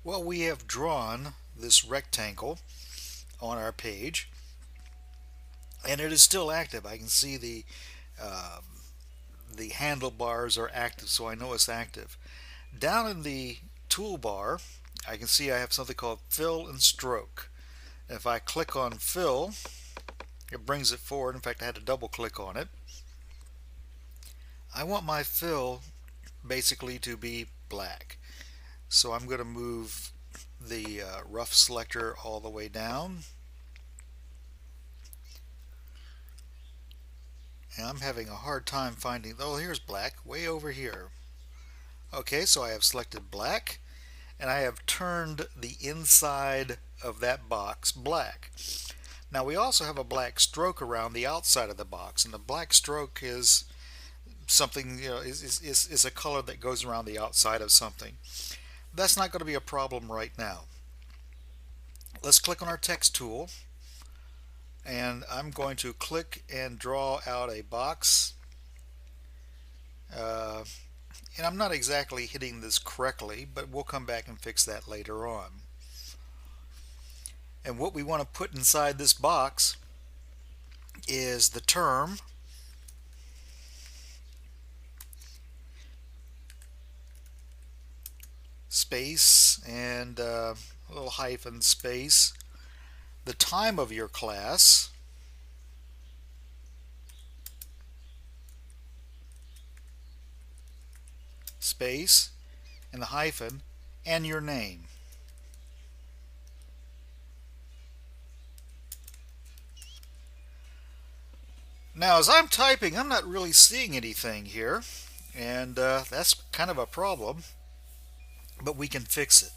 Well, we have drawn this rectangle on our page, and it is still active. I can see uh, the handlebars are active, so I know it's active. Down in the toolbar, I can see I have something called Fill and Stroke. If I click on Fill, it brings it forward. In fact, I had to double click on it. I want my fill basically to be black. So I'm going to move the rough selector all the way down. And I'm having a hard time finding, oh, here's black, way over here. Okay, so I have selected black, and I have turned the inside of that box black. Now we also have a black stroke around the outside of the box, and the black stroke is something, is a color that goes around the outside of something. That's not going to be a problem right now. Let's click on our text tool, and I'm going to click and draw out a box. And I'm not exactly hitting this correctly, but we'll come back and fix that later on. And what we want to put inside this box is the term, space, and a little hyphen, space, the time of your class, space, and the hyphen, and your name. Now as I'm typing, I'm not really seeing anything here, and that's kind of a problem, but we can fix it.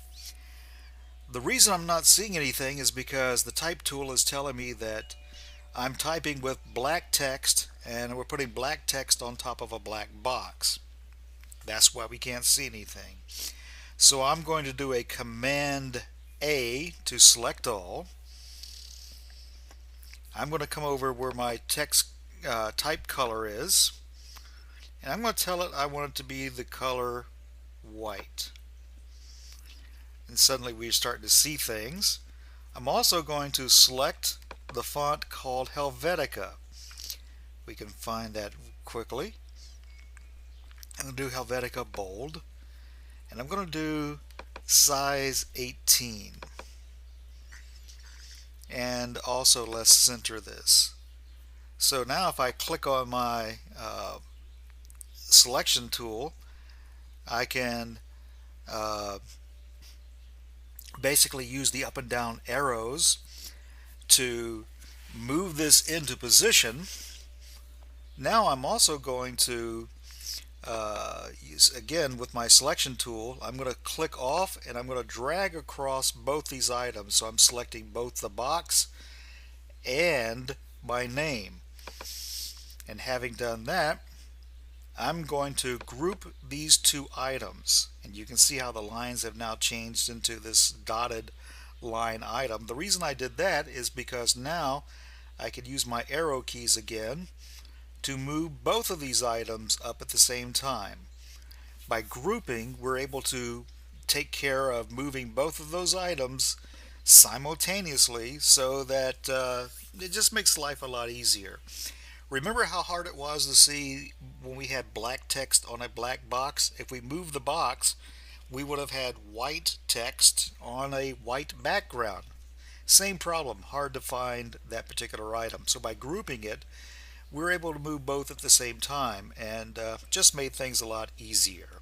The reason I'm not seeing anything is because the type tool is telling me that I'm typing with black text, and we're putting black text on top of a black box. That's why we can't see anything. So I'm going to do a Command A to select all. I'm going to come over where my text type color is, and I'm going to tell it I want it to be the color white. And suddenly we're starting to see things. I'm also going to select the font called Helvetica. We can find that quickly. I'm going to do Helvetica bold, and I'm going to do size 18. And also let's center this. So now if I click on my selection tool, I can basically use the up and down arrows to move this into position. Now I'm also going to use, again with my selection tool, I'm going to click off and I'm going to drag across both these items. So I'm selecting both the box and my name. And having done that, I'm going to group these two items, and you can see how the lines have now changed into this dotted line item. The reason I did that is because now I could use my arrow keys again to move both of these items up at the same time. By grouping, we're able to take care of moving both of those items simultaneously, so that it just makes life a lot easier. Remember how hard it was to see when we had black text on a black box? If we moved the box, we would have had white text on a white background. Same problem, hard to find that particular item. So by grouping it, we're able to move both at the same time, and just made things a lot easier.